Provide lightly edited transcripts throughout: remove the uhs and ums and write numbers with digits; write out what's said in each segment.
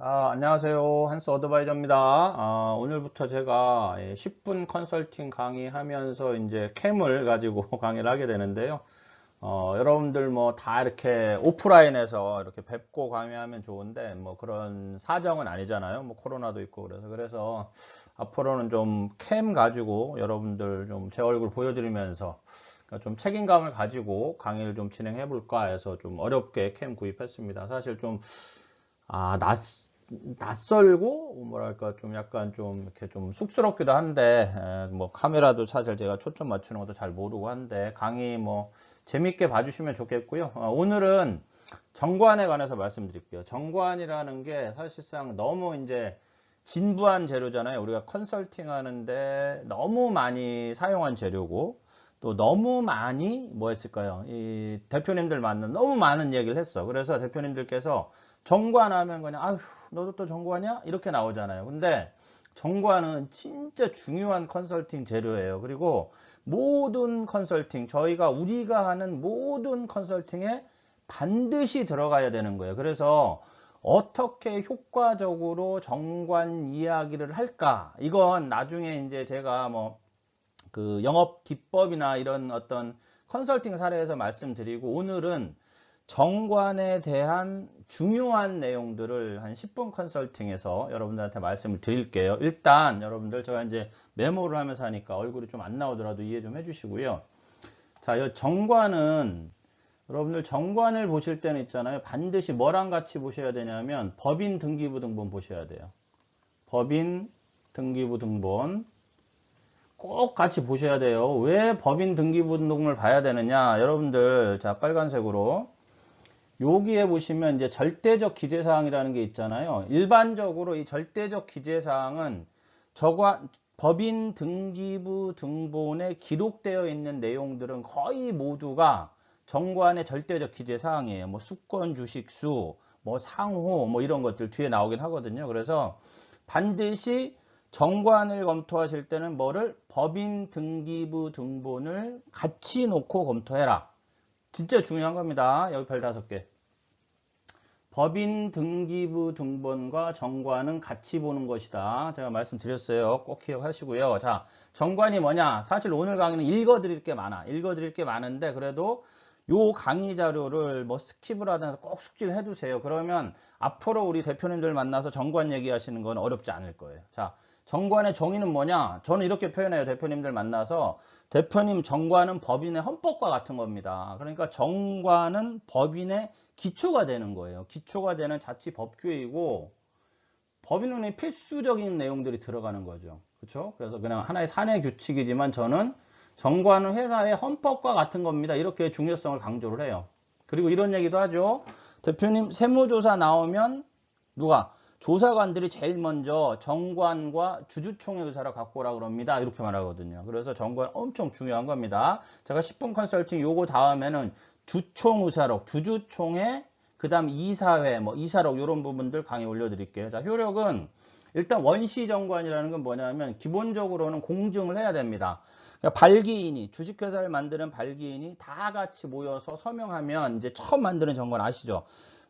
안녕하세요. 한스 어드바이저입니다. 오늘부터 제가 10분 컨설팅 강의하면서 이제 캠을 가지고 강의를 하게 되는데요. 여러분들 뭐 다 이렇게 오프라인에서 이렇게 뵙고 강의하면 좋은데 뭐 그런 사정은 아니잖아요. 뭐 코로나도 있고 그래서 앞으로는 좀 캠 가지고 여러분들 좀 제 얼굴 보여드리면서 그러니까 좀 책임감을 가지고 강의를 좀 진행해 볼까 해서 좀 어렵게 캠 구입했습니다. 사실 좀 아, 낯설고 뭐랄까 좀 약간 좀 이렇게 좀 쑥스럽기도 한데 뭐 카메라도 사실 제가 초점 맞추는 것도 잘 모르고 한데 강의 뭐 재밌게 봐주시면 좋겠고요. 오늘은 정관에 관해서 말씀드릴게요. 정관이라는 게 사실상 너무 이제 진부한 재료잖아요. 우리가 컨설팅 하는데 너무 많이 사용한 재료고 또 너무 많이 뭐 했을까요? 이 대표님들 만나 너무 많은 얘기를 했어. 그래서 대표님들께서 정관하면 그냥 아휴 너도 또 정관이야? 이렇게 나오잖아요. 근데 정관은 진짜 중요한 컨설팅 재료예요. 그리고 모든 컨설팅, 우리가 하는 모든 컨설팅에 반드시 들어가야 되는 거예요. 그래서 어떻게 효과적으로 정관 이야기를 할까? 이건 나중에 이제 제가 뭐 그 영업 기법이나 이런 어떤 컨설팅 사례에서 말씀드리고 오늘은 정관에 대한 중요한 내용들을 한 10분 컨설팅에서 여러분들한테 말씀을 드릴게요. 일단 여러분들 제가 이제 메모를 하면서 하니까 얼굴이 좀 안 나오더라도 이해 좀 해주시고요. 자, 이 정관은 여러분들 정관을 보실 때는 있잖아요. 반드시 뭐랑 같이 보셔야 되냐면 법인 등기부 등본 보셔야 돼요. 법인 등기부 등본 꼭 같이 보셔야 돼요. 왜 법인 등기부 등본을 봐야 되느냐? 여러분들 자 빨간색으로 여기에 보시면 이제 절대적 기재사항이라는 게 있잖아요. 일반적으로 이 절대적 기재사항은 법인 등기부 등본에 기록되어 있는 내용들은 거의 모두가 정관의 절대적 기재사항이에요. 뭐 수권 주식수, 뭐 상호, 뭐 이런 것들 뒤에 나오긴 하거든요. 그래서 반드시 정관을 검토하실 때는 뭐를 법인 등기부 등본을 같이 놓고 검토해라. 진짜 중요한 겁니다. 여기 별 5개. 법인 등기부 등본과 정관은 같이 보는 것이다. 제가 말씀드렸어요. 꼭 기억하시고요. 자, 정관이 뭐냐? 사실 오늘 강의는 읽어드릴 게 많아. 읽어드릴 게 많은데 그래도 요 강의 자료를 뭐 스킵을 하든지 꼭 숙지를 해두세요. 그러면 앞으로 우리 대표님들 만나서 정관 얘기하시는 건 어렵지 않을 거예요. 자, 정관의 정의는 뭐냐? 저는 이렇게 표현해요. 대표님들 만나서 대표님 정관은 법인의 헌법과 같은 겁니다. 그러니까 정관은 법인의 기초가 되는 거예요. 기초가 되는 자치 법규이고 법인론의 필수적인 내용들이 들어가는 거죠. 그렇죠? 그래서 그냥 하나의 사내 규칙이지만 저는 정관은 회사의 헌법과 같은 겁니다. 이렇게 중요성을 강조를 해요. 그리고 이런 얘기도 하죠. 대표님 세무조사 나오면 누가? 조사관들이 제일 먼저 정관과 주주총회 의사를 갖고 오라 그럽니다. 이렇게 말하거든요. 그래서 정관 엄청 중요한 겁니다. 제가 10분 컨설팅 요거 다음에는 주총의사록, 주주총회, 그 다음 이사회, 뭐 이사록 이런 부분들 강의 올려드릴게요. 자, 효력은 일단 원시정관이라는 건 뭐냐면 기본적으로는 공증을 해야 됩니다. 그러니까 발기인이 주식회사를 만드는 발기인이 다 같이 모여서 서명하면 이제 처음 만드는 정관 아시죠?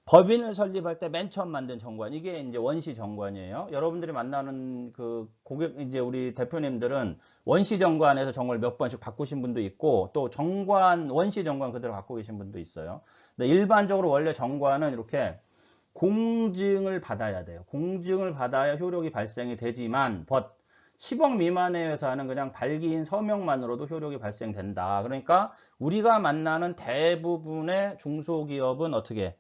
법인을 설립할 때 맨 처음 만든 정관 이게 이제 원시 정관이에요. 여러분들이 만나는 그 고객 이제 우리 대표님들은 원시 정관에서 정관을 몇 번씩 바꾸신 분도 있고 또 정관 원시 정관 그대로 갖고 계신 분도 있어요. 근데 일반적으로 원래 정관은 이렇게 공증을 받아야 돼요. 공증을 받아야 효력이 발생이 되지만 10억 미만의 회사는 그냥 발기인 서명만으로도 효력이 발생된다. 그러니까 우리가 만나는 대부분의 중소기업은 어떻게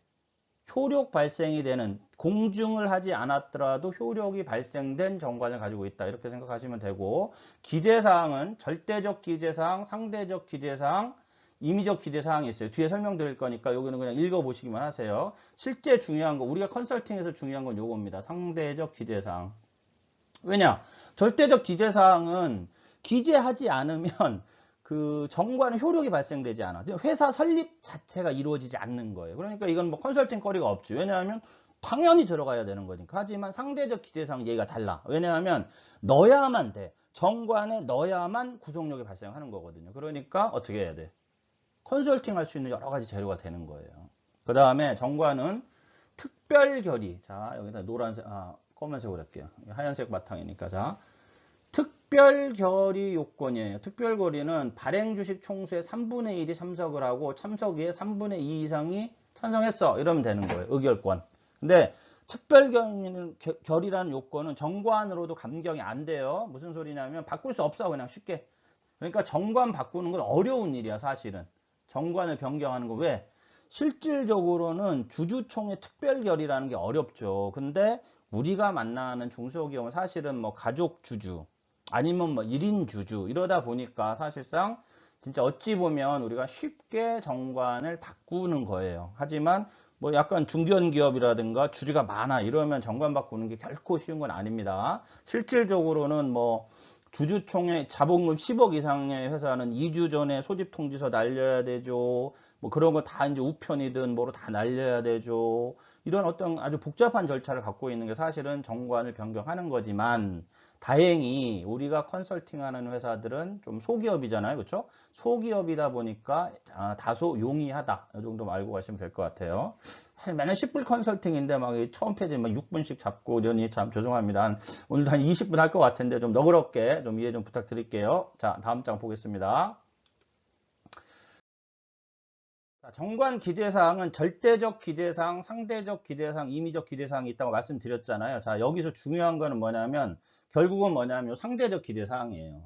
효력 발생이 되는 공증을 하지 않았더라도 효력이 발생된 정관을 가지고 있다. 이렇게 생각하시면 되고 기재사항은 절대적 기재사항, 상대적 기재사항, 임의적 기재사항이 있어요. 뒤에 설명드릴 거니까 여기는 그냥 읽어보시기만 하세요. 실제 중요한 거 우리가 컨설팅에서 중요한 건 요겁니다. 상대적 기재사항. 왜냐? 절대적 기재사항은 기재하지 않으면 그 정관의 효력이 발생되지 않아. 회사 설립 자체가 이루어지지 않는 거예요. 그러니까 이건 뭐 컨설팅 거리가 없지. 왜냐하면 당연히 들어가야 되는 거니까. 하지만 상대적 기재사항 얘기가 달라. 왜냐하면 넣어야만 돼. 정관에 넣어야만 구속력이 발생하는 거거든요. 그러니까 어떻게 해야 돼? 컨설팅 할 수 있는 여러 가지 재료가 되는 거예요. 그 다음에 정관은 특별 결의. 자, 여기다 노란색, 검은색으로 할게요. 하얀색 바탕이니까. 자, 특별 결의 요건이에요. 특별 결의는 발행 주식 총수의 3분의 1이 참석을 하고 참석 외에 3분의 2 이상이 찬성했어. 이러면 되는 거예요. 의결권. 근데 특별 결의라는 요건은 정관으로도 감경이 안 돼요. 무슨 소리냐면 바꿀 수 없어. 그냥 쉽게. 그러니까 정관 바꾸는 건 어려운 일이야, 사실은. 정관을 변경하는 거. 왜? 실질적으로는 주주총회 특별결의라는 게 어렵죠. 근데 우리가 만나는 중소기업은 사실은 뭐 가족 주주 아니면 뭐 1인 주주 이러다 보니까 사실상 진짜 어찌 보면 우리가 쉽게 정관을 바꾸는 거예요. 하지만 뭐 약간 중견기업이라든가 주주가 많아 이러면 정관 바꾸는 게 결코 쉬운 건 아닙니다. 실질적으로는 뭐 주주총회 자본금 10억 이상의 회사는 2주 전에 소집 통지서 날려야 되죠. 뭐 그런 거 다 이제 우편이든 뭐로 다 날려야 되죠. 이런 어떤 아주 복잡한 절차를 갖고 있는 게 사실은 정관을 변경하는 거지만 다행히 우리가 컨설팅하는 회사들은 좀 소기업이잖아요. 그렇죠? 소기업이다 보니까 다소 용이하다. 이 정도 알고 가시면 될 것 같아요. 맨날 10분 컨설팅인데 막 처음 페이지 막 6분씩 잡고 이러니 참 죄송합니다. 오늘도 한 20분 할 것 같은데 좀 너그럽게 좀 이해 좀 부탁드릴게요. 자, 다음 장 보겠습니다. 자, 정관 기재사항은 절대적 기재사항, 상대적 기재사항, 임의적 기재사항이 있다고 말씀드렸잖아요. 자, 여기서 중요한 거는 뭐냐면 결국은 뭐냐면 상대적 기재사항이에요.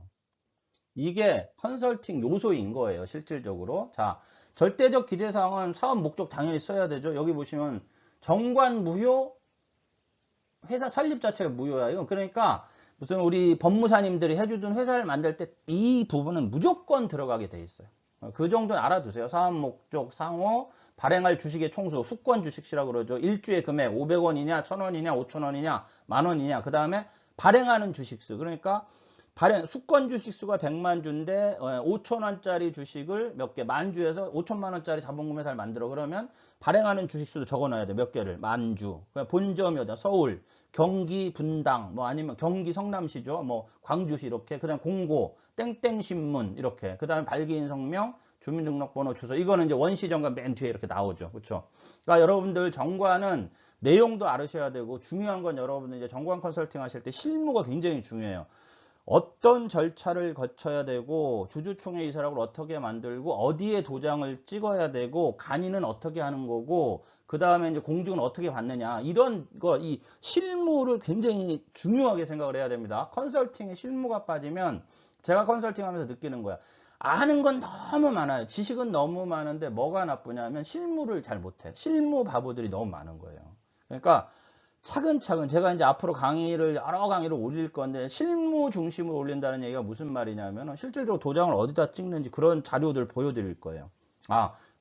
이게 컨설팅 요소인 거예요, 실질적으로. 자, 절대적 기재사항은 사업 목적 당연히 써야 되죠. 여기 보시면 정관 무효, 회사 설립 자체가 무효야. 이건 그러니까 무슨 우리 법무사님들이 해주던 회사를 만들 때 이 부분은 무조건 들어가게 돼 있어요. 그 정도는 알아두세요. 사업 목적, 상호, 발행할 주식의 총수, 수권 주식시라고 그러죠. 일주의 금액 500원이냐, 1000원이냐, 5000원이냐, 만원이냐. 그 다음에 발행하는 주식수. 그러니까 수권 주식수가 100만 주인데 5천원짜리 주식을 몇 개, 만주에서 5천만원짜리 자본금 회사를 만들어. 그러면 발행하는 주식수도 적어놔야 돼. 몇 개를. 만주. 본점이 어디야? 서울, 경기 분당, 뭐 아니면 경기 성남시죠. 뭐 광주시 이렇게. 그 다음 공고, 땡땡신문 이렇게. 그 다음에 발기인 성명, 주민등록번호, 주소. 이거는 이제 원시정관 맨 뒤에 이렇게 나오죠. 그렇죠? 그러니까 여러분들 정관은 내용도 알으셔야 되고 중요한 건 여러분들 이제 정관 컨설팅 하실 때 실무가 굉장히 중요해요. 어떤 절차를 거쳐야 되고 주주총회 이사락을 어떻게 만들고 어디에 도장을 찍어야 되고 간이는 어떻게 하는 거고 그 다음에 이제 공증은 어떻게 받느냐 이런 거 이 실무를 굉장히 중요하게 생각을 해야 됩니다. 컨설팅에 실무가 빠지면 제가 컨설팅하면서 느끼는 거야. 아는 건 너무 많아요. 지식은 너무 많은데 뭐가 나쁘냐면 실무를 잘 못해. 실무 바보들이 너무 많은 거예요. 그러니까 차근차근 제가 이제 앞으로 여러 강의를 올릴 건데 실무 중심으로 올린다는 얘기가 무슨 말이냐면 실질적으로 도장을 어디다 찍는지 그런 자료들 보여드릴 거예요.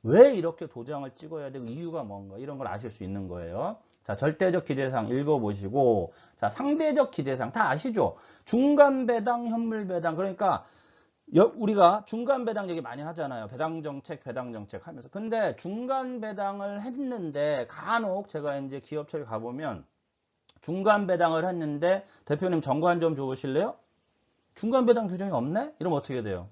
왜 이렇게 도장을 찍어야 되고 이유가 뭔가 이런 걸 아실 수 있는 거예요. 자, 절대적 기재사항 읽어보시고 자, 상대적 기재사항 다 아시죠? 중간 배당, 현물 배당 그러니까 우리가 중간 배당 얘기 많이 하잖아요. 배당 정책 하면서. 근데 중간 배당을 했는데 간혹 제가 이제 기업체를 가보면 중간 배당을 했는데 대표님 정관 좀 줘보실래요? 중간 배당 규정이 없네? 이러면 어떻게 돼요?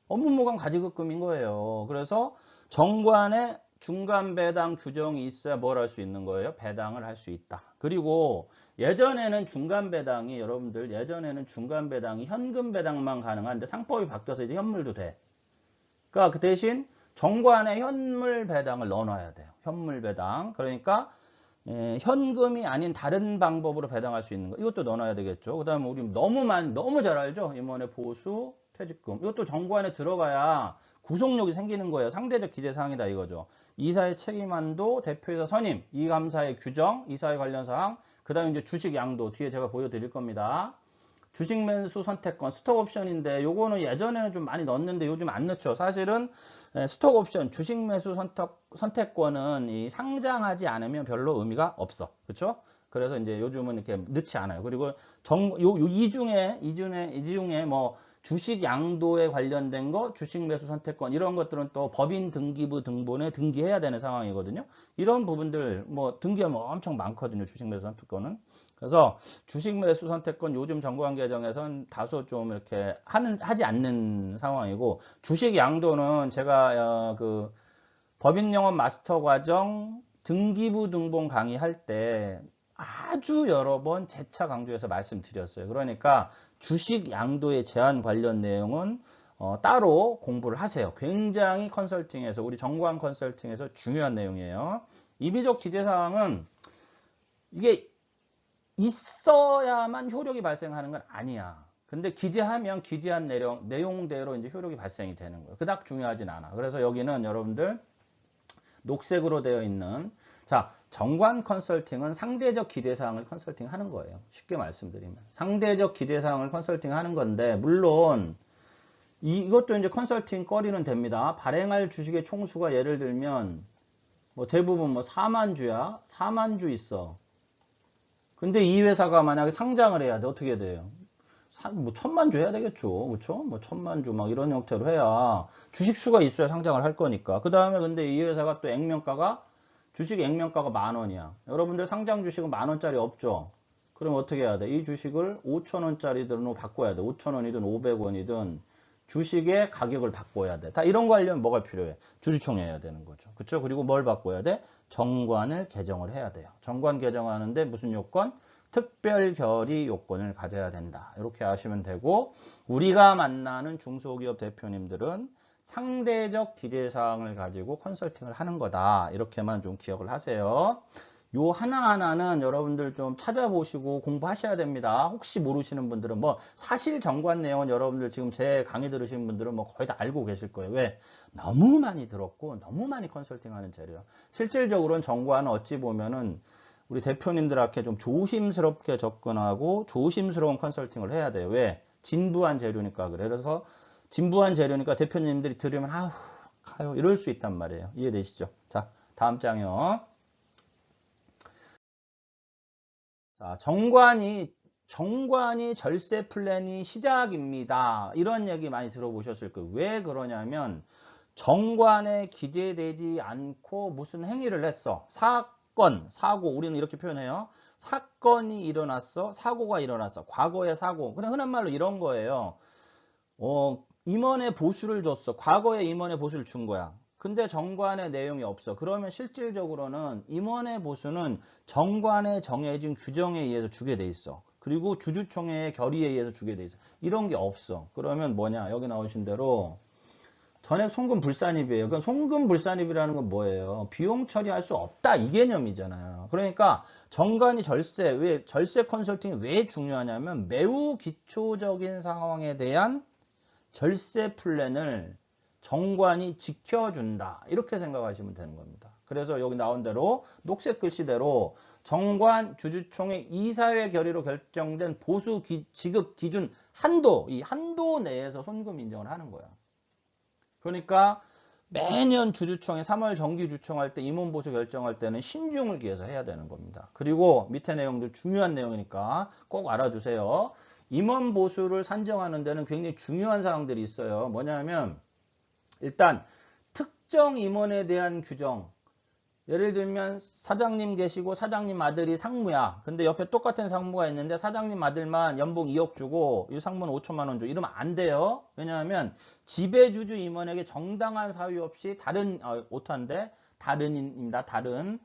업무무관 가지급금인 거예요. 그래서 정관에 중간 배당 규정이 있어야 뭘 할 수 있는 거예요? 배당을 할 수 있다. 그리고 예전에는 중간 배당이 여러분들 예전에는 중간 배당이 현금 배당만 가능한데 상법이 바뀌어서 이제 현물도 돼. 그러니까 그 대신 정관에 현물 배당을 넣어놔야 돼요. 현물 배당. 그러니까 현금이 아닌 다른 방법으로 배당할 수 있는 거 이것도 넣어놔야 되겠죠. 그 다음에 우리 너무 잘 알죠. 임원의 보수, 퇴직금 이것도 정관에 들어가야 구속력이 생기는 거예요. 상대적 기재사항이다 이거죠. 이사의 책임한도, 대표이사 선임, 이감사의 규정, 이사회 관련 사항, 그 다음에 이제 주식 양도 뒤에 제가 보여드릴 겁니다. 주식 매수 선택권, 스톡 옵션인데 요거는 예전에는 좀 많이 넣었는데 요즘 안 넣죠. 사실은 스톡 옵션, 주식 매수 선택권은 이 상장하지 않으면 별로 의미가 없어. 그렇죠? 그래서 이제 요즘은 이렇게 넣지 않아요. 그리고 이 중에 뭐 주식 양도에 관련된 거, 주식 매수 선택권 이런 것들은 또 법인 등기부 등본에 등기해야 되는 상황이거든요. 이런 부분들 뭐 등기하면 엄청 많거든요. 주식 매수 선택권은. 그래서 주식 매수 선택권 요즘 정관 개정에선 다소 좀 이렇게 하지 않는 상황이고 주식 양도는 제가 그 법인 영업 마스터 과정 등기부 등본 강의할 때 아주 여러 번 재차 강조해서 말씀드렸어요. 그러니까 주식 양도의 제한 관련 내용은 따로 공부를 하세요. 굉장히 컨설팅에서, 우리 정관 컨설팅에서 중요한 내용이에요. 이비적 기재사항은 이게 있어야만 효력이 발생하는 건 아니야. 근데 기재하면 기재한 내용대로 이제 효력이 발생이 되는 거예요. 그닥 중요하진 않아. 그래서 여기는 여러분들 녹색으로 되어 있는, 자, 정관 컨설팅은 상대적 기대사항을 컨설팅 하는 거예요. 쉽게 말씀드리면. 상대적 기대사항을 컨설팅 하는 건데, 물론, 이것도 이제 컨설팅 거리는 됩니다. 발행할 주식의 총수가 예를 들면, 뭐 대부분 뭐 4만 주야? 4만 주 있어. 근데 이 회사가 만약에 상장을 해야 돼. 어떻게 돼요? 뭐 1000만 주 해야 되겠죠. 그렇죠? 뭐 1000만 주 막 이런 형태로 해야 주식 수가 있어야 상장을 할 거니까. 그 다음에 근데 이 회사가 또 주식 액면가가 10,000원이야. 여러분들 상장 주식은 10,000원짜리 없죠? 그럼 어떻게 해야 돼? 이 주식을 5,000원짜리들로 바꿔야 돼. 5,000원이든 500원이든 주식의 가격을 바꿔야 돼. 다 이런 거 하려면 뭐가 필요해? 주주총회 해야 되는 거죠. 그렇죠? 그리고 뭘 바꿔야 돼? 정관을 개정을 해야 돼요. 정관 개정하는데 무슨 요건? 특별 결의 요건을 가져야 된다. 이렇게 아시면 되고, 우리가 만나는 중소기업 대표님들은 상대적 기대사항을 가지고 컨설팅을 하는 거다. 이렇게만 좀 기억을 하세요. 요 하나하나는 여러분들 좀 찾아보시고 공부하셔야 됩니다. 혹시 모르시는 분들은 뭐 사실 정관 내용은 여러분들 지금 제 강의 들으시는 분들은 뭐 거의 다 알고 계실 거예요. 왜? 너무 많이 들었고 너무 많이 컨설팅하는 재료예요. 실질적으로는 정관은 어찌 보면은 우리 대표님들한테 좀 조심스럽게 접근하고 조심스러운 컨설팅을 해야 돼요. 왜? 진부한 재료니까 그래. 그래서 진부한 재료니까 대표님들이 들으면 아우 가요 이럴 수 있단 말이에요. 이해되시죠? 자, 다음 장이요. 자, 정관이 절세 플랜이 시작입니다. 이런 얘기 많이 들어보셨을 거예요. 왜 그러냐면 정관에 기재되지 않고 무슨 행위를 했어. 사고, 우리는 이렇게 표현해요. 사건이 일어났어. 사고가 일어났어. 과거의 사고. 그냥 흔한 말로 이런 거예요. 임원의 보수를 줬어. 과거에 임원의 보수를 준 거야. 근데 정관의 내용이 없어. 그러면 실질적으로는 임원의 보수는 정관에 정해진 규정에 의해서 주게 돼 있어. 그리고 주주총회의 결의에 의해서 주게 돼 있어. 이런 게 없어. 그러면 뭐냐? 여기 나오신 대로 전액 송금 불산입이에요. 그럼 송금 불산입이라는 건 뭐예요? 비용 처리할 수 없다 이 개념이잖아요. 그러니까 정관이 절세 컨설팅이 왜 중요하냐면 매우 기초적인 상황에 대한 절세 플랜을 정관이 지켜준다. 이렇게 생각하시면 되는 겁니다. 그래서 여기 나온 대로 녹색 글씨대로 정관 주주총회 이사회 결의로 결정된 보수 지급 기준 한도, 이 한도 내에서 손금 인정을 하는 거야. 그러니까 매년 주주총회 3월 정기주총할 때 임원보수 결정할 때는 신중을 기해서 해야 되는 겁니다. 그리고 밑에 내용들 중요한 내용이니까 꼭 알아두세요. 임원보수를 산정하는 데는 굉장히 중요한 사항들이 있어요. 뭐냐면 일단 특정 임원에 대한 규정, 예를 들면 사장님 계시고 사장님 아들이 상무야. 근데 옆에 똑같은 상무가 있는데 사장님 아들만 연봉 2억 주고 이 상무는 5천만 원 줘. 이러면 안 돼요. 왜냐하면 지배주주 임원에게 정당한 사유 없이 오타인데 다른입니다. 다른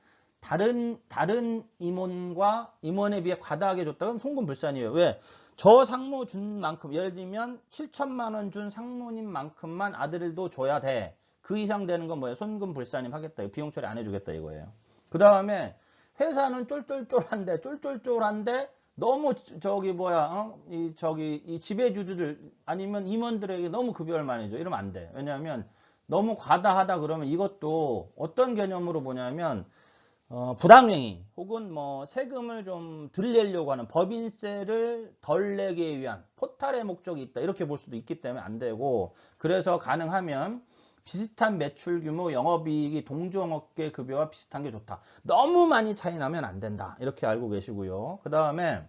임원과 임원에 비해 과다하게 줬다 그러면 송금불산이에요. 왜? 저 상무 준 만큼, 예를 들면 7천만 원 준 상무님만큼만 아들도 줘야 돼. 그 이상 되는 건 뭐예요? 손금 불산임 하겠다. 비용 처리 안 해주겠다 이거예요. 그 다음에 회사는 쫄쫄쫄한데 너무 이 지배주주들 아니면 임원들에게 너무 급여를 많이 줘. 이러면 안 돼. 왜냐하면 너무 과다하다 그러면 이것도 어떤 개념으로 보냐면 부당행위 혹은 뭐 세금을 좀 덜 내려고 하는 법인세를 덜 내기 위한 포탈의 목적이 있다. 이렇게 볼 수도 있기 때문에 안 되고, 그래서 가능하면 비슷한 매출 규모 영업이익이 동종업계 급여와 비슷한 게 좋다. 너무 많이 차이 나면 안 된다. 이렇게 알고 계시고요. 그 다음에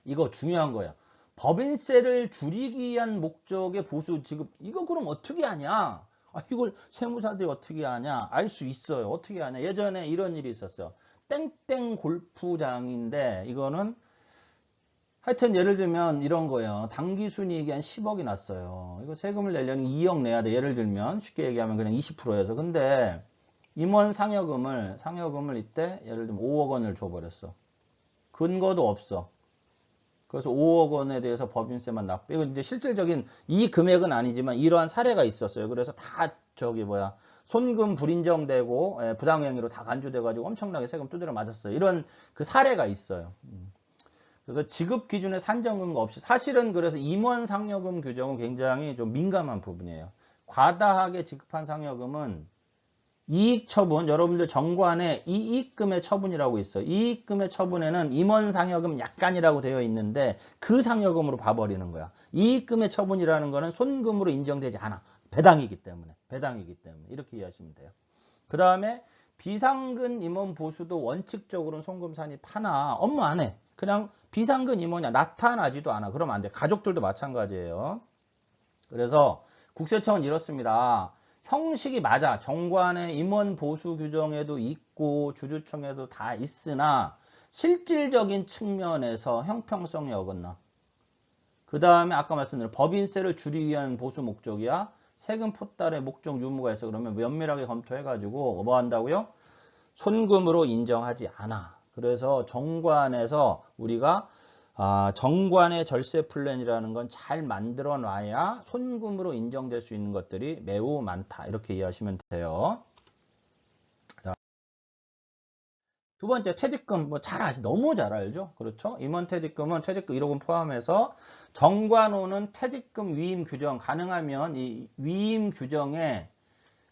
이거 중요한 거예요. 법인세를 줄이기 위한 목적의 보수 지급. 이거 그럼 어떻게 하냐? 이걸 세무사들이 어떻게 하냐? 알 수 있어요. 어떻게 하냐? 예전에 이런 일이 있었어요. 땡땡 골프장인데 이거는 하여튼 예를 들면 이런 거예요. 당기순이익이 한 10억이 났어요. 이거 세금을 내려면 2억 내야 돼. 예를 들면 쉽게 얘기하면 그냥 20%여서. 근데 임원 상여금을 이때 예를 들면 5억 원을 줘버렸어. 근거도 없어. 그래서 5억 원에 대해서 법인세만 납부. 이거 이제 실질적인 이 금액은 아니지만 이러한 사례가 있었어요. 그래서 다 손금 불인정되고 부당행위로 다 간주돼가지고 엄청나게 세금 두드려 맞았어요. 이런 그 사례가 있어요. 그래서 지급 기준에 산정 근거 없이 사실은 그래서 임원 상여금 규정은 굉장히 좀 민감한 부분이에요. 과다하게 지급한 상여금은 이익 처분, 여러분들 정관에 이익금의 처분이라고 있어요. 이익금의 처분에는 임원 상여금 약간이라고 되어 있는데 그 상여금으로 봐버리는 거야. 이익금의 처분이라는 거는 손금으로 인정되지 않아. 배당이기 때문에. 이렇게 이해하시면 돼요. 그 다음에 비상근 임원 보수도 원칙적으로는 손금 산입하나 업무 안 해. 그냥 비상근 임원이야. 나타나지도 않아. 그러면 안 돼. 가족들도 마찬가지예요. 그래서 국세청은 이렇습니다. 형식이 맞아. 정관의 임원 보수 규정에도 있고 주주청에도 다 있으나 실질적인 측면에서 형평성이 어긋나. 그 다음에 아까 말씀드린 법인세를 줄이기 위한 보수 목적이야. 세금 포달의 목적 유무가 있어. 그러면 면밀하게 검토해가지고 뭐 한다고요? 손금으로 인정하지 않아. 그래서 정관에서 우리가 정관의 절세 플랜이라는 건 잘 만들어 놔야 손금으로 인정될 수 있는 것들이 매우 많다. 이렇게 이해하시면 돼요. 자, 두 번째 퇴직금 너무 잘 알죠? 그렇죠? 임원 퇴직금은 퇴직금 1억 원 포함해서 정관호는 퇴직금 위임 규정 가능하면 이 위임 규정에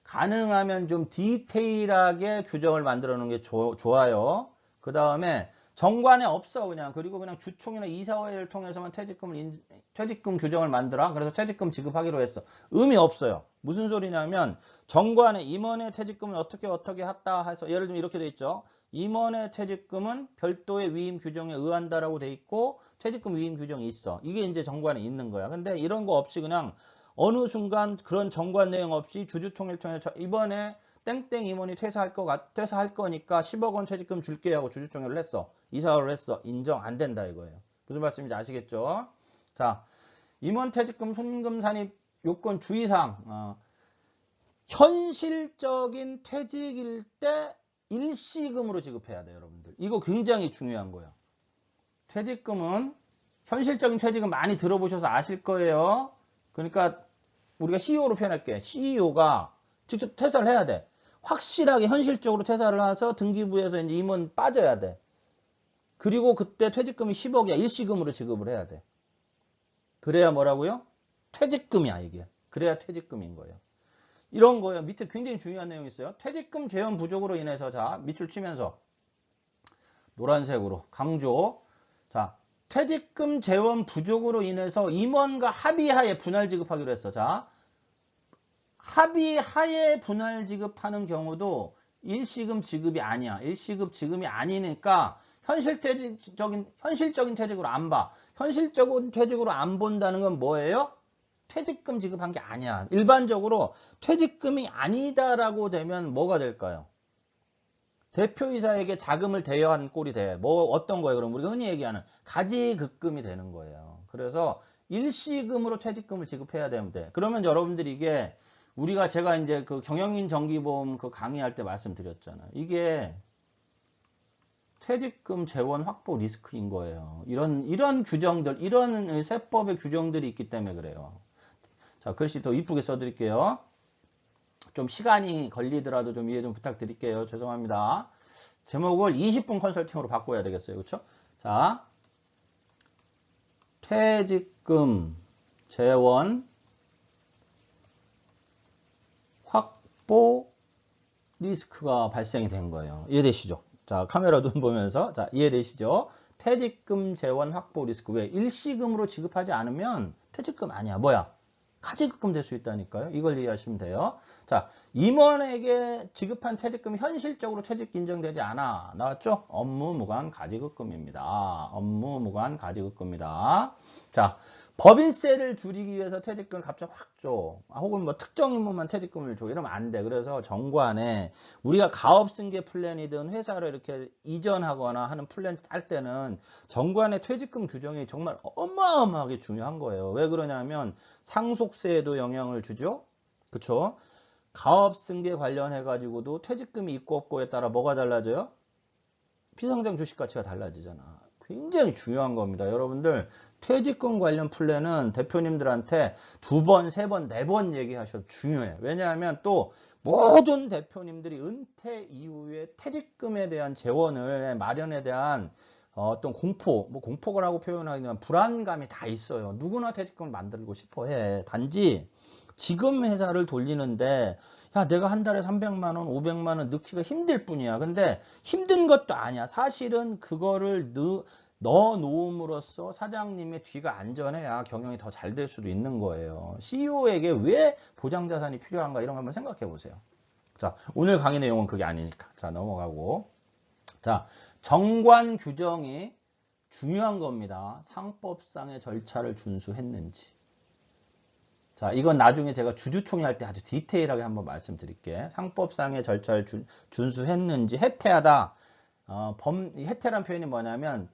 가능하면 좀 디테일하게 규정을 만들어 놓은 게 좋아요. 그 다음에 정관에 없어 그냥. 그리고 그냥 주총이나 이사회를 통해서만 퇴직금 규정을 만들어. 그래서 퇴직금 지급하기로 했어. 의미 없어요. 무슨 소리냐면 정관에 임원의 퇴직금은 어떻게 했다 해서 예를 들면 이렇게 돼 있죠. 임원의 퇴직금은 별도의 위임 규정에 의한다라고 돼 있고 퇴직금 위임 규정이 있어. 이게 이제 정관에 있는 거야. 근데 이런 거 없이 그냥 어느 순간 그런 정관 내용 없이 주주총회를 통해서 이번에 땡땡 임원이 퇴사할 거니까 10억 원 퇴직금 줄게 하고 주주총회를 했어. 이사를 했어. 인정 안 된다 이거예요. 무슨 말씀인지 아시겠죠? 자, 임원 퇴직금 손금 산입 요건 주의사항. 현실적인 퇴직일 때 일시금으로 지급해야 돼요, 여러분들. 이거 굉장히 중요한 거예요. 퇴직금은 현실적인 퇴직은 많이 들어보셔서 아실 거예요. 그러니까 우리가 CEO로 표현할게. CEO가 직접 퇴사를 해야 돼. 확실하게 현실적으로 퇴사를 해서 등기부에서 이제 임원 빠져야 돼. 그리고 그때 퇴직금이 10억이야. 일시금으로 지급을 해야 돼. 그래야 뭐라고요? 퇴직금이야 이게. 그래야 퇴직금인 거예요. 이런 거예요. 밑에 굉장히 중요한 내용이 있어요. 퇴직금 재원 부족으로 인해서 자 밑줄 치면서 노란색으로 강조. 자 퇴직금 재원 부족으로 인해서 임원과 합의하에 분할 지급하기로 했어. 자 합의하에 분할 지급하는 경우도 일시금 지급이 아니야. 일시금 지급이 아니니까 현실적인 퇴직으로 안 봐. 현실적인 퇴직으로 안 본다는 건 뭐예요? 퇴직금 지급한 게 아니야. 일반적으로 퇴직금이 아니다라고 되면 뭐가 될까요? 대표이사에게 자금을 대여한 꼴이 돼. 어떤 거예요? 그럼 우리가 흔히 얘기하는 가지급금이 되는 거예요. 그래서 일시금으로 퇴직금을 지급해야 되는데 그러면 여러분들이 이게 제가 이제 그 경영인 정기보험 그 강의할 때 말씀드렸잖아요. 이게 퇴직금 재원 확보 리스크인 거예요. 이런 규정들, 이런 세법의 규정들이 있기 때문에 그래요. 자, 글씨 더 이쁘게 써드릴게요. 좀 시간이 걸리더라도 좀 이해 좀 부탁드릴게요. 죄송합니다. 제목을 20분 컨설팅으로 바꿔야 되겠어요. 그렇죠? 자, 퇴직금 재원 확보 리스크가 발생이 된 거예요. 이해되시죠? 자, 카메라 눈 보면서 자, 이해되시죠? 퇴직금 재원 확보 리스크. 왜? 일시금으로 지급하지 않으면 퇴직금 아니야. 뭐야? 가지급금 될 수 있다니까요. 이걸 이해하시면 돼요. 자, 임원에게 지급한 퇴직금이 현실적으로 퇴직 인정되지 않아. 나왔죠? 업무 무관 가지급금입니다. 업무 무관 가지급금입니다. 자, 법인세를 줄이기 위해서 퇴직금을 갑자기 확 줘. 혹은 뭐 특정 인물만 퇴직금을 줘. 이러면 안 돼. 그래서 정관에 우리가 가업승계 플랜이든 회사를 이렇게 이전하거나 하는 플랜 짤 때는 정관의 퇴직금 규정이 정말 어마어마하게 중요한 거예요. 왜 그러냐면 상속세에도 영향을 주죠. 그쵸? 가업승계 관련해 가지고도 퇴직금이 있고 없고에 따라 뭐가 달라져요? 비상장 주식 가치가 달라지잖아. 굉장히 중요한 겁니다. 여러분들 퇴직금 관련 플랜은 대표님들한테 2번, 3번, 4번 얘기하셔도 중요해. 왜냐하면 또 모든 대표님들이 은퇴 이후에 퇴직금에 대한 재원을 마련에 대한 어떤 공포, 뭐 공포라고 표현하기는 불안감이 다 있어요. 누구나 퇴직금을 만들고 싶어 해. 단지 지금 회사를 돌리는데 야, 내가 한 달에 300만 원, 500만 원 넣기가 힘들 뿐이야. 근데 힘든 것도 아니야. 사실은 그거를 넣어 놓음으로써 사장님의 뒤가 안전해야 경영이 더 잘 될 수도 있는 거예요. CEO에게 왜 보장자산이 필요한가 이런 거 한번 생각해 보세요. 자, 오늘 강의 내용은 그게 아니니까. 자, 넘어가고. 자, 정관 규정이 중요한 겁니다. 상법상의 절차를 준수했는지. 자, 이건 나중에 제가 주주총회 할 때 아주 디테일하게 한번 말씀드릴게요. 상법상의 절차를 준수했는지. 해태하다. 해태란 표현이 뭐냐면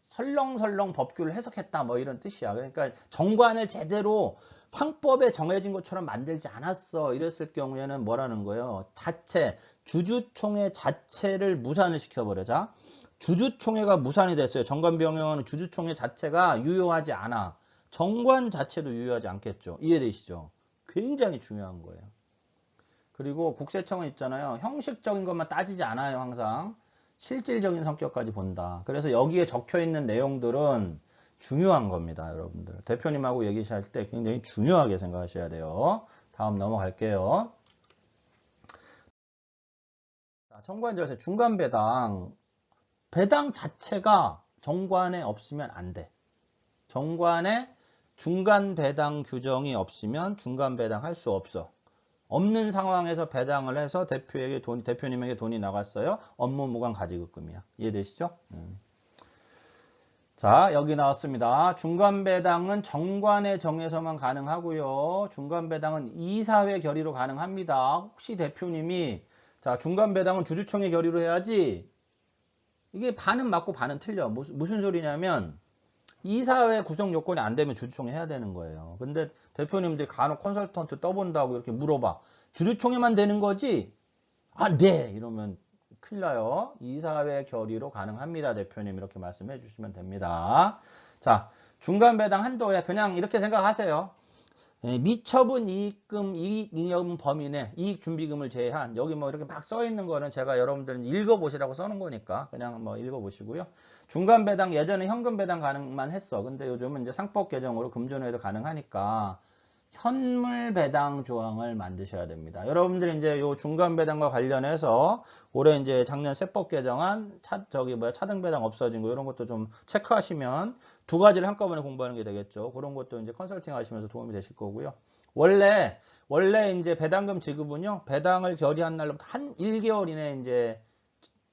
설렁설렁 법규를 해석했다 뭐 이런 뜻이야. 그러니까 정관을 제대로 상법에 정해진 것처럼 만들지 않았어. 이랬을 경우에는 뭐라는 거예요? 주주총회 자체를 무산을 시켜버려. 자, 주주총회가 무산이 됐어요. 정관병영은 주주총회 자체가 유효하지 않아. 정관 자체도 유효하지 않겠죠. 이해되시죠? 굉장히 중요한 거예요. 그리고 국세청은 있잖아요. 형식적인 것만 따지지 않아요. 항상 실질적인 성격까지 본다. 그래서 여기에 적혀 있는 내용들은 중요한 겁니다. 여러분들 대표님하고 얘기하실 때 굉장히 중요하게 생각하셔야 돼요. 다음 넘어갈게요. 정관 절세 중간 배당 자체가 정관에 없으면 안 돼. 정관에 중간 배당 규정이 없으면 중간 배당 할 수 없어. 없는 상황에서 배당을 해서 대표님에게 돈이 나갔어요. 업무 무관 가지급금이야. 이해되시죠? 자, 여기 나왔습니다. 중간 배당은 정관의 정에서만 가능하고요. 중간 배당은 이사회 결의로 가능합니다. 혹시 대표님이 자, 중간 배당은 주주총회 결의로 해야지. 이게 반은 맞고 반은 틀려. 무슨 소리냐면 이사회 구성 요건이 안 되면 주주총회 해야 되는 거예요. 근데 대표님들이 간혹 컨설턴트 떠본다고 이렇게 물어봐. 주주총회만 되는 거지? 아, 네! 이러면 큰일 나요. 이사회 결의로 가능합니다. 대표님 이렇게 말씀해 주시면 됩니다. 자, 중간 배당 한도에 그냥 이렇게 생각하세요. 미처분 이익금, 이익잉여 범위 내 이익준비금을 제한 여기 뭐 이렇게 막 써 있는 거는 제가 여러분들은 읽어보시라고 써놓은 거니까 그냥 뭐 읽어보시고요. 중간 배당 예전에 현금 배당 가능만 했어. 근데 요즘은 이제 상법 개정으로 금전회도 가능하니까 현물 배당 조항을 만드셔야 됩니다. 여러분들이 이제 요 중간 배당과 관련해서 올해 이제 작년 세법 개정안 차등 배당 없어진 거 이런 것도 좀 체크하시면 두 가지를 한꺼번에 공부하는 게 되겠죠. 그런 것도 이제 컨설팅 하시면서 도움이 되실 거고요. 원래 이제 배당금 지급은요. 배당을 결의한 날로부터 한 1개월 이내에 이제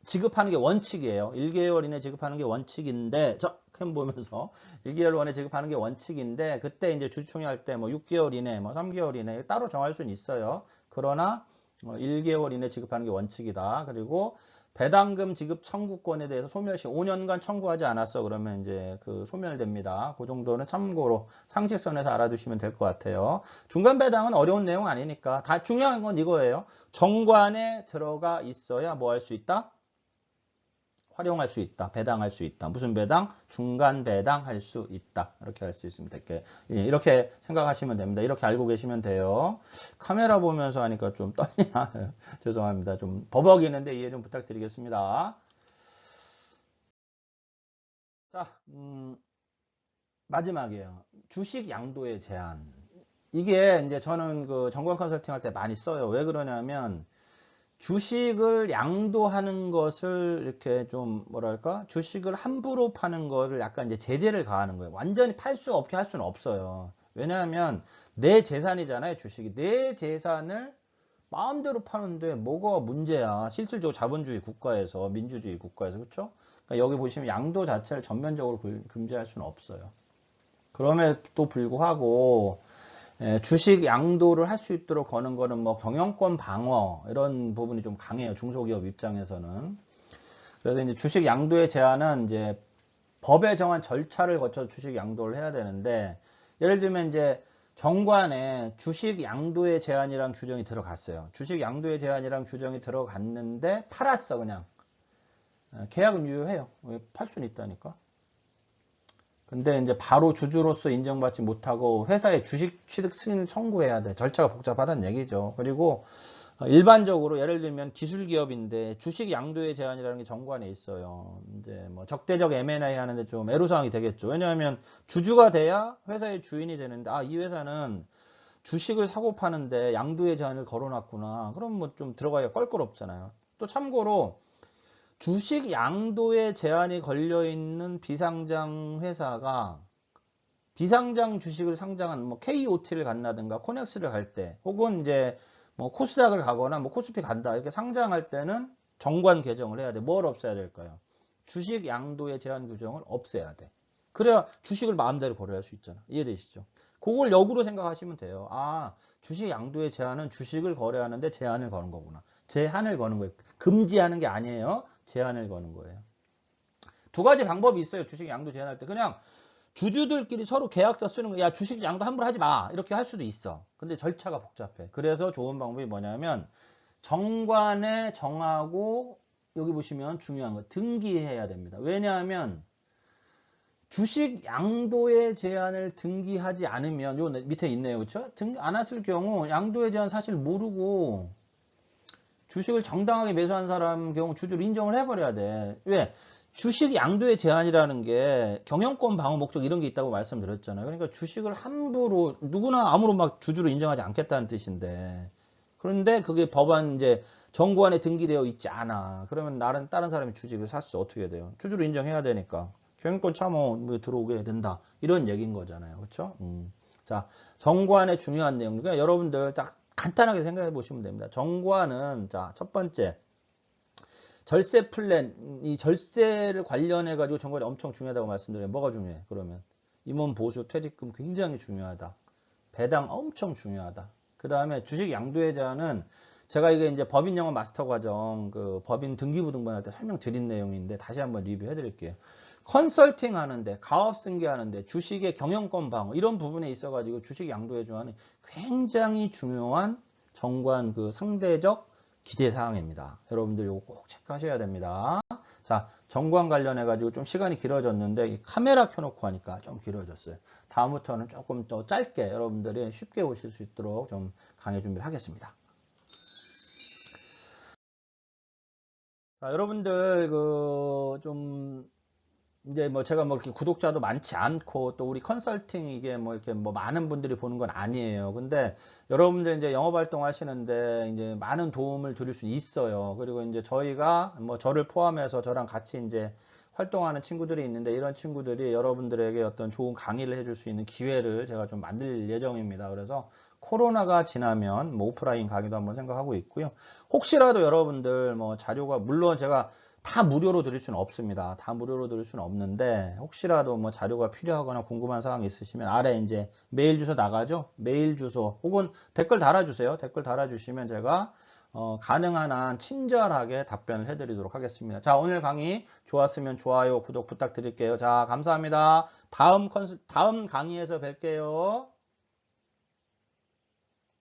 지급하는 게 원칙이에요. 1개월 이내 지급하는 게 원칙인데, 캠 보면서 1개월 이내 지급하는 게 원칙인데, 그때 이제 주주총회 할 때 뭐 6개월 이내, 뭐 3개월 이내 따로 정할 수는 있어요. 그러나 1개월 이내 지급하는 게 원칙이다. 그리고 배당금 지급 청구권에 대해서 소멸시 5년간 청구하지 않았어. 그러면 이제 그 소멸됩니다. 그 정도는 참고로 상식선에서 알아두시면 될 것 같아요. 중간 배당은 어려운 내용 아니니까 다 중요한 건 이거예요. 정관에 들어가 있어야 뭐 할 수 있다? 활용할 수 있다. 배당할 수 있다. 무슨 배당? 중간 배당할 수 있다. 이렇게 할 수 있으면 될게. 이렇게 생각하시면 됩니다. 이렇게 알고 계시면 돼요. 카메라 보면서 하니까 좀 떨리나? 죄송합니다. 좀 버벅이는데 이해 좀 부탁드리겠습니다. 자, 마지막이에요. 주식 양도의 제한. 이게 이제 저는 그 정관 컨설팅 할 때 많이 써요. 왜 그러냐면 주식을 양도하는 것을 이렇게 좀 뭐랄까 주식을 함부로 파는 거를 약간 이제 제재를 가하는 거예요. 완전히 팔 수 없게 할 수는 없어요. 왜냐하면 내 재산이잖아요. 주식이 내 재산을 마음대로 파는데 뭐가 문제야. 실질적으로 자본주의 국가에서 민주주의 국가에서 그렇죠? 그러니까 여기 보시면 양도 자체를 전면적으로 금지할 수는 없어요. 그럼에도 불구하고 주식 양도를 할 수 있도록 거는 거는 뭐 경영권 방어 이런 부분이 좀 강해요. 중소기업 입장에서는. 그래서 이제 주식 양도의 제한은 이제 법에 정한 절차를 거쳐 주식 양도를 해야 되는데 예를 들면 이제 정관에 주식 양도의 제한이랑 규정이 들어갔어요. 주식 양도의 제한이랑 규정이 들어갔는데 팔았어 그냥. 계약은 유효해요. 팔 수는 있다니까. 근데 이제 바로 주주로서 인정받지 못하고 회사에 주식 취득 승인을 청구해야 돼. 절차가 복잡하다는 얘기죠. 그리고 일반적으로 예를 들면 기술 기업인데 주식 양도의 제한이라는 게 정관에 있어요. 이제 뭐 적대적 M&A 하는데 좀 애로사항이 되겠죠. 왜냐하면 주주가 돼야 회사의 주인이 되는데 이 회사는 주식을 사고 파는데 양도의 제한을 걸어놨구나. 그럼 뭐 좀 들어가기가 껄끄럽잖아요. 또 참고로 주식 양도의 제한이 걸려있는 비상장 회사가 비상장 주식을 상장한 뭐 KOT를 간다든가 코넥스를 갈 때 혹은 이제 뭐 코스닥을 가거나 뭐 코스피 간다 이렇게 상장할 때는 정관 개정을 해야 돼. 뭘 없애야 될까요? 주식 양도의 제한 규정을 없애야 돼. 그래야 주식을 마음대로 거래할 수 있잖아. 이해되시죠? 그걸 역으로 생각하시면 돼요. 주식 양도의 제한은 주식을 거래하는데 제한을 거는 거구나. 제한을 거는 거예요. 금지하는 게 아니에요. 제한을 거는 거예요. 두 가지 방법이 있어요. 주식 양도 제한할 때. 그냥 주주들끼리 서로 계약서 쓰는 거, 야, 주식 양도 함부로 하지 마. 이렇게 할 수도 있어. 근데 절차가 복잡해. 그래서 좋은 방법이 뭐냐면, 정관에 정하고, 여기 보시면 중요한 거, 등기해야 됩니다. 왜냐하면, 주식 양도의 제한을 등기하지 않으면, 요 밑에 있네요. 그쵸? 등기 안 했을 경우, 양도의 제한 사실 모르고, 주식을 정당하게 매수한 사람 경우 주주를 인정을 해버려야 돼. 왜? 주식 양도의 제한이라는 게 경영권 방어 목적 이런 게 있다고 말씀드렸잖아요. 그러니까 주식을 함부로 누구나 아무로 막 주주로 인정하지 않겠다는 뜻인데. 그런데 그게 법안 이제 정부안에 등기되어 있지 않아. 그러면 다른 사람이 주식을 샀어. 어떻게 돼요? 주주로 인정해야 되니까. 경영권 참여 들어오게 된다. 이런 얘기인 거잖아요. 그렇죠? 자, 정관의 중요한 내용. 그러니까 여러분들 딱 간단하게 생각해 보시면 됩니다. 정관은 자, 첫 번째 절세 플랜, 이 절세를 관련해 가지고 정관이 엄청 중요하다고 말씀드려요. 뭐가 중요해? 그러면 임원 보수, 퇴직금 굉장히 중요하다. 배당 엄청 중요하다. 그 다음에 주식 양도의 제한은 제가 이게 이제 법인 영어 마스터 과정 그 법인 등기부 등본할 때 설명드린 내용인데 다시 한번 리뷰해 드릴게요. 컨설팅 하는데, 가업 승계하는데, 주식의 경영권 방어 이런 부분에 있어 가지고 주식 양도의 제한은 굉장히 중요한 정관 그 상대적 기재 사항입니다. 여러분들 이거 꼭 체크하셔야 됩니다. 자, 정관 관련해 가지고 좀 시간이 길어졌는데 카메라 켜놓고 하니까 좀 길어졌어요. 다음부터는 조금 더 짧게 여러분들이 쉽게 오실 수 있도록 좀 강의 준비를 하겠습니다. 자, 여러분들 좀 이제 뭐 제가 뭐 이렇게 구독자도 많지 않고 또 우리 컨설팅 이게 뭐 이렇게 뭐 많은 분들이 보는 건 아니에요. 근데 여러분들 이제 영업 활동 하시는데 이제 많은 도움을 드릴 수 있어요. 그리고 이제 저희가 뭐 저를 포함해서 저랑 같이 이제 활동하는 친구들이 있는데 이런 친구들이 여러분들에게 어떤 좋은 강의를 해줄 수 있는 기회를 제가 좀 만들 예정입니다. 그래서 코로나가 지나면 뭐 오프라인 강의도 한번 생각하고 있고요. 혹시라도 여러분들 뭐 자료가 물론 제가 다 무료로 드릴 수는 없습니다. 다 무료로 드릴 수는 없는데 혹시라도 뭐 자료가 필요하거나 궁금한 사항이 있으시면 아래 이제 메일 주소 나가죠. 메일 주소 혹은 댓글 달아주세요. 댓글 달아주시면 제가 가능한 한 친절하게 답변을 해드리도록 하겠습니다. 자, 오늘 강의 좋았으면 좋아요, 구독 부탁드릴게요. 자, 감사합니다. 다음 강의에서 뵐게요.